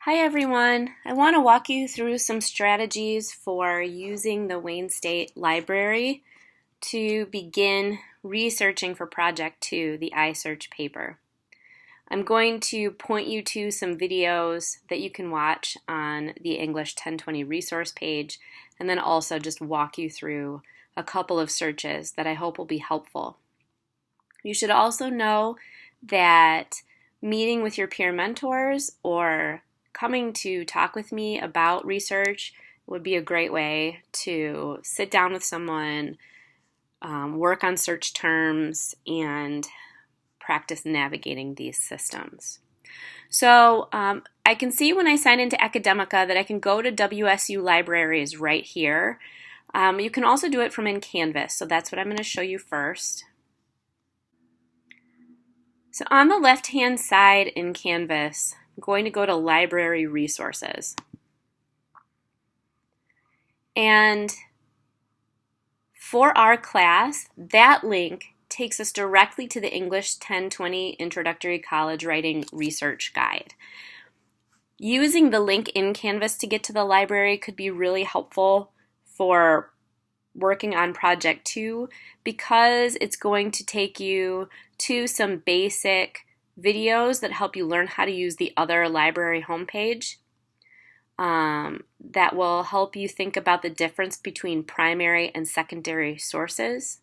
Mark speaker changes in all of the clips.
Speaker 1: Hi everyone. I want to walk you through some strategies for using the Wayne State Library to begin researching for Project 2, the iSearch paper. I'm going to point you to some videos that you can watch on the English 1020 resource page, and then also just walk you through a couple of searches that I hope will be helpful. You should also know that meeting with your peer mentors or coming to talk with me about research would be a great way to sit down with someone, work on search terms, and practice navigating these systems. So I can see when I sign into Academica that I can go to WSU Libraries right here. You can also do it from in Canvas, so that's what I'm going to show you first. So on the left-hand side in Canvas, I'm going to go to Library Resources. And for our class, that link takes us directly to the English 1020 Introductory College Writing Research Guide. Using the link in Canvas to get to the library could be really helpful for working on Project 2 because it's going to take you to some basic videos that help you learn how to use the other library homepage. That will help you think about the difference between primary and secondary sources.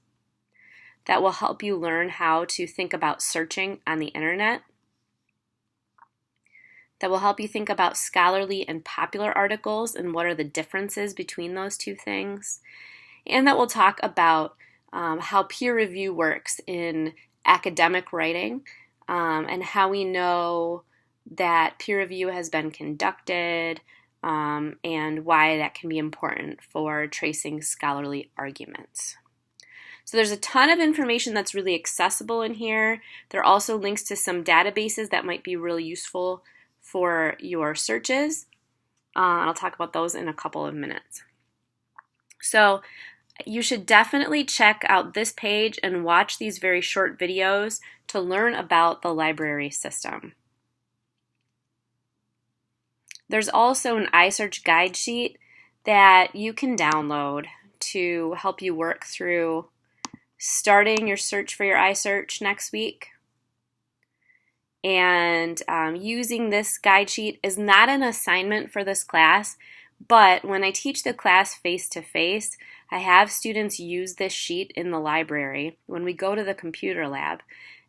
Speaker 1: That will help you learn how to think about searching on the internet. That will help you think about scholarly and popular articles and what are the differences between those two things. And that will talk about how peer review works in academic writing and how we know that peer review has been conducted and why that can be important for tracing scholarly arguments. So there's a ton of information that's really accessible in here. There are also links to some databases that might be really useful for your searches. I'll talk about those in a couple of minutes. So you should definitely check out this page and watch these very short videos to learn about the library system. There's also an iSearch guide sheet that you can download to help you work through starting your search for your iSearch next week. And using this guide sheet is not an assignment for this class, but when I teach the class face-to-face, I have students use this sheet in the library when we go to the computer lab,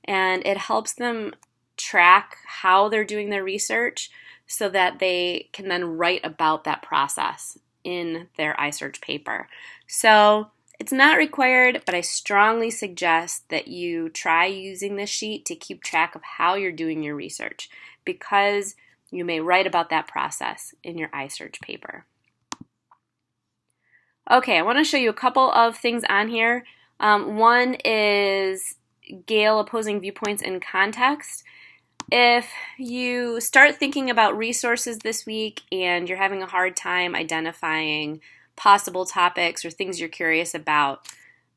Speaker 1: and it helps them track how they're doing their research so that they can then write about that process in their iSearch paper. So it's not required, but I strongly suggest that you try using this sheet to keep track of how you're doing your research because you may write about that process in your iSearch paper. Okay, I want to show you a couple of things on here. One is Gale opposing viewpoints in context. If you start thinking about resources this week and you're having a hard time identifying possible topics or things you're curious about,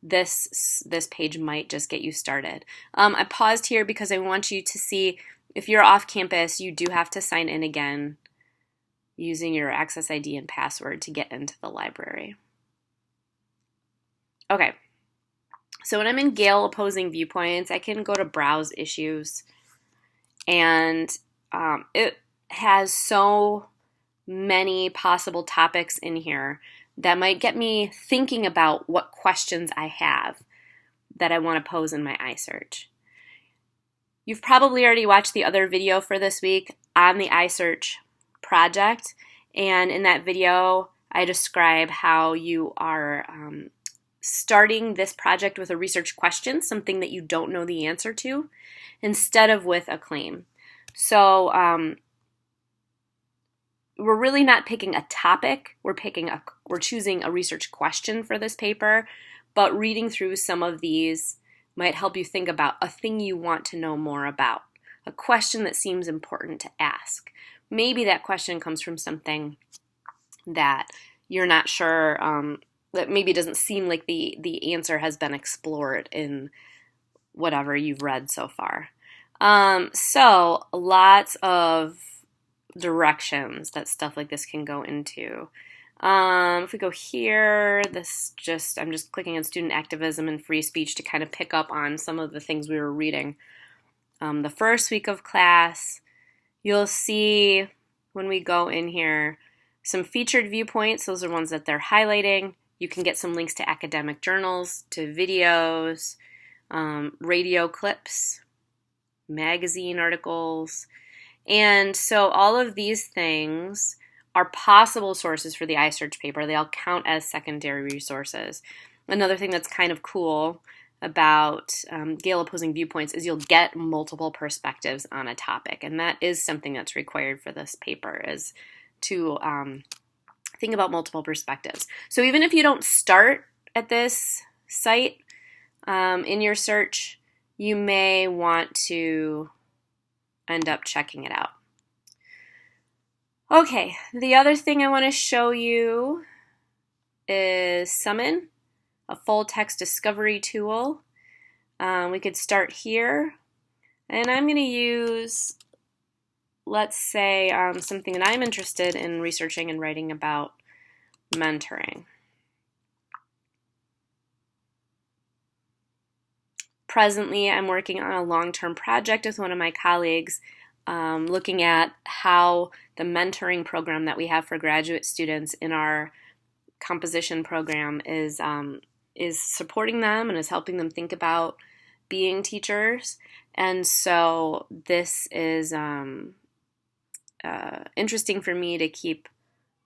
Speaker 1: this page might just get you started. I paused here because I want you to see if you're off campus, you do have to sign in again using your Access ID and password to get into the library. Okay, so when I'm in Gale opposing viewpoints, I can go to Browse Issues, and it has so many possible topics in here that might get me thinking about what questions I have that I want to pose in my iSearch. You've probably already watched the other video for this week on the iSearch project, and in that video I describe how you are starting this project with a research question, something that you don't know the answer to, instead of with a claim. So we're really not picking a topic, we're choosing a research question for this paper, but reading through some of these might help you think about a thing you want to know more about, a question that seems important to ask. Maybe that question comes from something that you're not sure, that maybe doesn't seem like the answer has been explored in whatever you've read so far. So lots of directions that stuff like this can go into. If we go here, I'm just clicking on student activism and free speech to kind of pick up on some of the things we were reading. The first week of class, you'll see when we go in here some featured viewpoints. Those are ones that they're highlighting. You can get some links to academic journals, to videos, radio clips, magazine articles. And so all of these things are possible sources for the iSearch paper. They all count as secondary resources. Another thing that's kind of cool about Gale Opposing Viewpoints is you'll get multiple perspectives on a topic, and that is something that's required for this paper, is to think about multiple perspectives. So even if you don't start at this site in your search, you may want to end up checking it out. Okay, the other thing I want to show you is Summon, a full text discovery tool. We could start here, and I'm going to use, let's say, something that I'm interested in researching and writing about, mentoring. Presently, I'm working on a long-term project with one of my colleagues, looking at how the mentoring program that we have for graduate students in our composition program is supporting them and is helping them think about being teachers. And so this is interesting for me to keep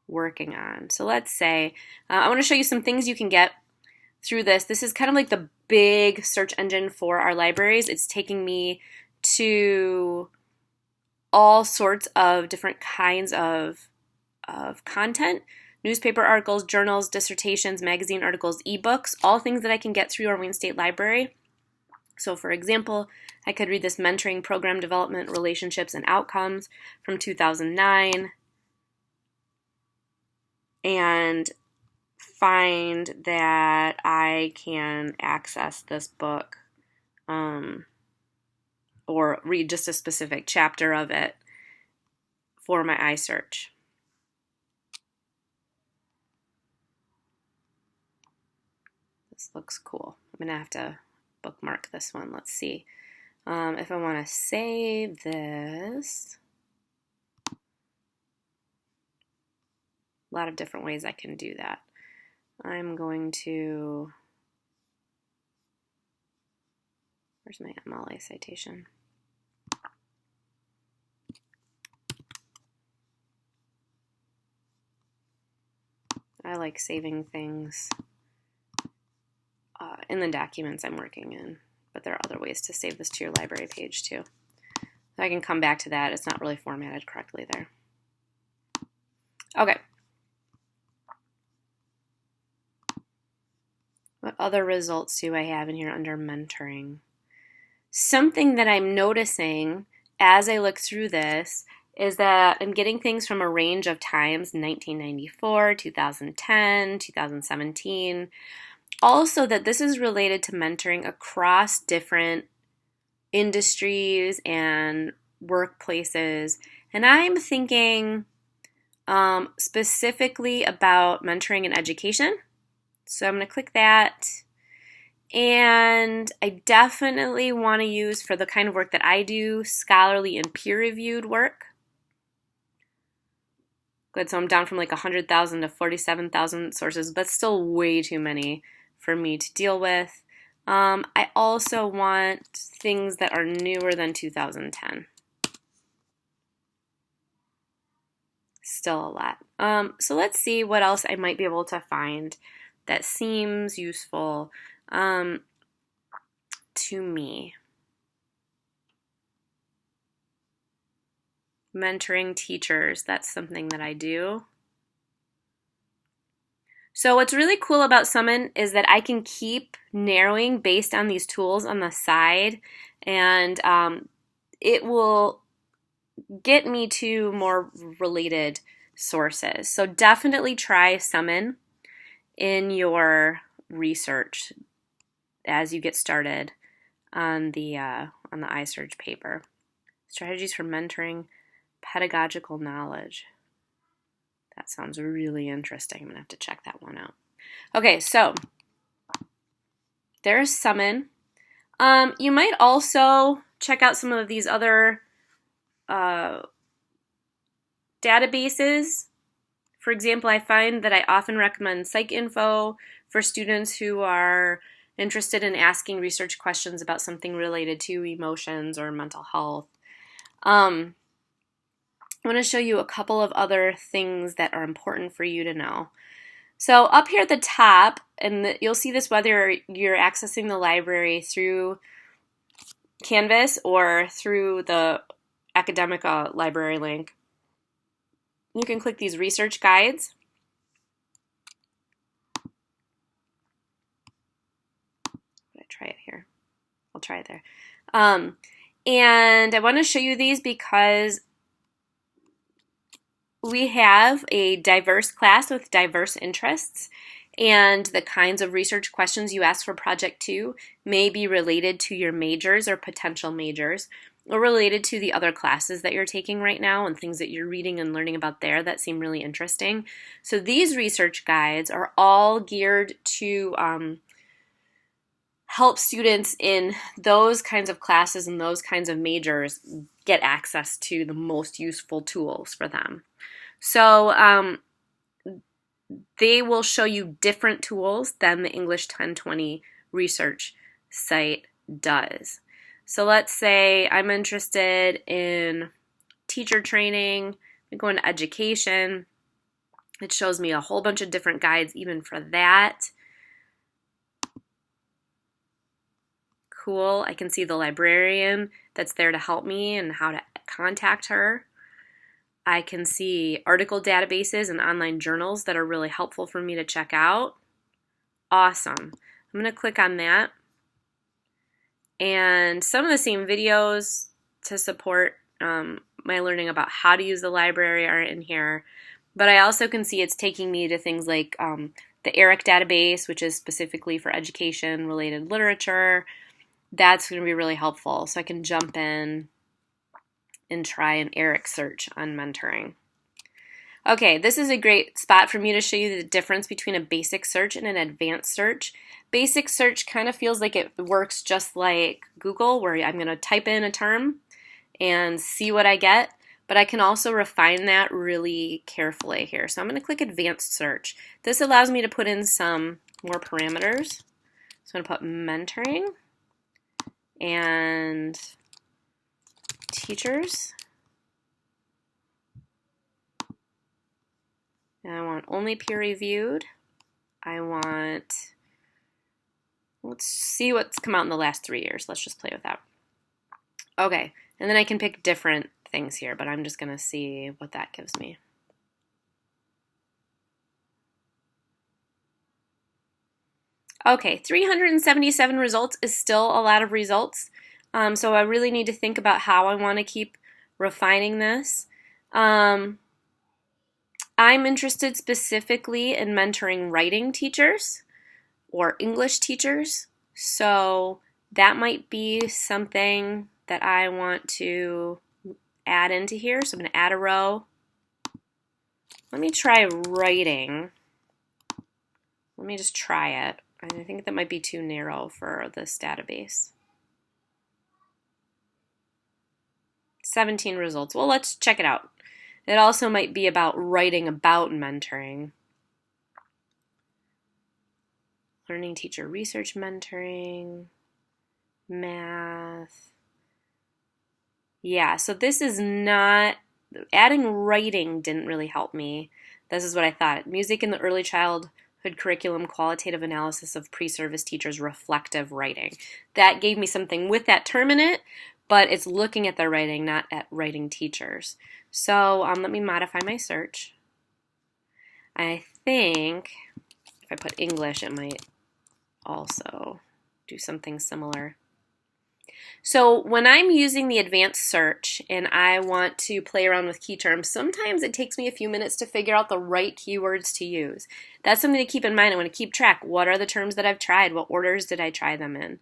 Speaker 1: working on. So let's say I want to show you some things you can get through this. This is kind of like the big search engine for our libraries. It's taking me to all sorts of different kinds of content: newspaper articles, journals, dissertations, magazine articles, ebooks, all things that I can get through our Wayne State Library. So for example, I could read this Mentoring Program Development, Relationships and Outcomes from 2009 and find that I can access this book or read just a specific chapter of it for my iSearch. This looks cool. I'm going to have to bookmark this one. Let's see. If I want to save this, a lot of different ways I can do that. I'm going to, where's my MLA citation? I like saving things in the documents I'm working in, but there are other ways to save this to your library page too. So I can come back to that. It's not really formatted correctly there. Okay. What other results do I have in here under mentoring? Something that I'm noticing as I look through this is that I'm getting things from a range of times: 1994, 2010, 2017. Also that this is related to mentoring across different industries and workplaces. And I'm thinking specifically about mentoring in education. So I'm going to click that. And I definitely want to use, for the kind of work that I do, scholarly and peer-reviewed work. Good, so I'm down from like 100,000 to 47,000 sources. That's still way too many for me to deal with. I also want things that are newer than 2010. Still a lot. So let's see what else I might be able to find that seems useful to me. Mentoring teachers, that's something that I do. So what's really cool about Summon is that I can keep narrowing based on these tools on the side, and it will get me to more related sources. So definitely try Summon in your research as you get started on the iSearch paper. Strategies for mentoring Pedagogical knowledge. That sounds really interesting. I'm going to have to check that one out. Okay, so there's Summon. You might also check out some of these other databases. For example, I find that I often recommend PsycInfo for students who are interested in asking research questions about something related to emotions or mental health. I want to show you a couple of other things that are important for you to know. So up here at the top, and you'll see this whether you're accessing the library through Canvas or through the Academica library link, you can click these research guides. Did I try it here? I'll try it there. And I want to show you these because we have a diverse class with diverse interests, and the kinds of research questions you ask for Project 2 may be related to your majors or potential majors, or related to the other classes that you're taking right now and things that you're reading and learning about there that seem really interesting. So these research guides are all geared to help students in those kinds of classes and those kinds of majors get access to the most useful tools for them. So they will show you different tools than the English 1020 research site does. So let's say I'm interested in teacher training, I go into education. It shows me a whole bunch of different guides even for that. Cool. I can see the librarian that's there to help me and how to contact her. I can see article databases and online journals that are really helpful for me to check out. Awesome. I'm going to click on that. And some of the same videos to support my learning about how to use the library are in here. But I also can see it's taking me to things like the ERIC database, which is specifically for education-related literature. That's going to be really helpful. So I can jump in and try an ERIC search on mentoring. Okay, this is a great spot for me to show you the difference between a basic search and an advanced search. Basic search kind of feels like it works just like Google, where I'm going to type in a term and see what I get, but I can also refine that really carefully here. So I'm going to click advanced search. This allows me to put in some more parameters. So I'm going to put mentoring and teachers. And I want only peer-reviewed. I want, let's see what's come out in the last 3 years. Let's just play with that. Okay, and then I can pick different things here, but I'm just going to see what that gives me. Okay, 377 results is still a lot of results. So I really need to think about how I want to keep refining this. I'm interested specifically in mentoring writing teachers or English teachers. So that might be something that I want to add into here. So I'm going to add a row. Let me try writing. Let me just try it. I think that might be too narrow for this database. 17 results. Well, let's check it out. It also might be about writing about mentoring. Learning teacher research mentoring, math. Yeah, so this is not, adding writing didn't really help me. This is what I thought. Music in the early childhood curriculum, qualitative analysis of pre-service teachers' reflective writing. That gave me something with that term in it, but it's looking at their writing, not at writing teachers. So let me modify my search. I think if I put English, it might also do something similar. So when I'm using the advanced search and I want to play around with key terms, sometimes it takes me a few minutes to figure out the right keywords to use. That's something to keep in mind. I want to keep track. What are the terms that I've tried? What orders did I try them in?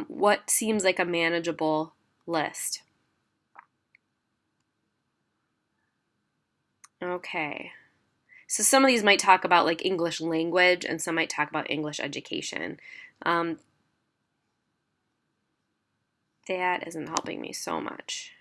Speaker 1: What seems like a manageable list? Okay. So some of these might talk about like English language and some might talk about English education. Um, that isn't helping me so much.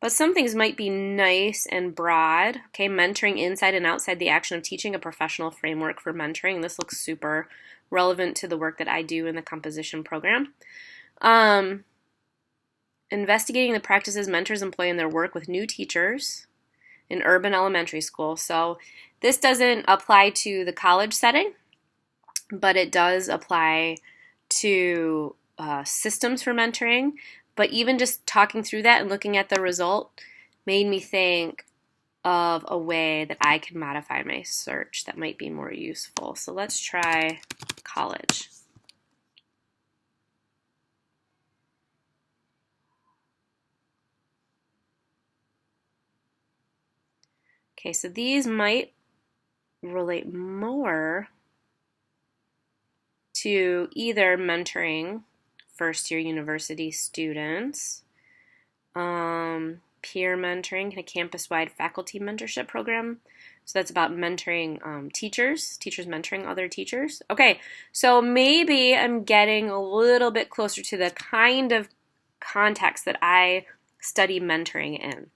Speaker 1: But some things might be nice and broad. Okay, mentoring inside and outside the action of teaching, a professional framework for mentoring. This looks super relevant to the work that I do in the composition program. Investigating the practices mentors employ in their work with new teachers in urban elementary school. So this doesn't apply to the college setting, but it does apply to systems for mentoring. But even just talking through that and looking at the result made me think of a way that I can modify my search that might be more useful. So let's try college. Okay, so these might relate more to either mentoring first-year university students, peer mentoring, a campus-wide faculty mentorship program. So that's about mentoring teachers mentoring other teachers. Okay, so maybe I'm getting a little bit closer to the kind of context that I study mentoring in.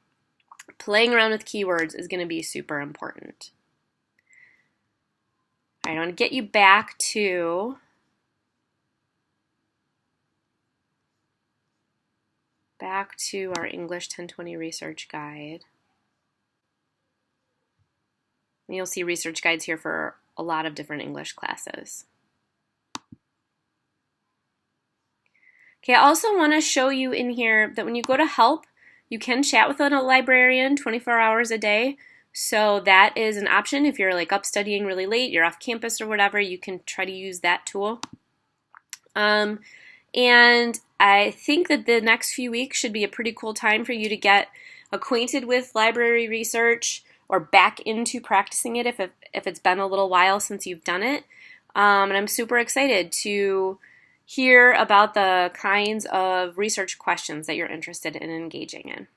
Speaker 1: Playing around with keywords is going to be super important. All right, I want to get you back to our English 1020 research guide. And you'll see research guides here for a lot of different English classes. Okay, I also want to show you in here that when you go to help, you can chat with a librarian 24 hours a day. So that is an option. If you're like up studying really late, you're off campus or whatever, you can try to use that tool. And I think that the next few weeks should be a pretty cool time for you to get acquainted with library research or back into practicing it if it's been a little while since you've done it. And I'm super excited to hear about the kinds of research questions that you're interested in engaging in.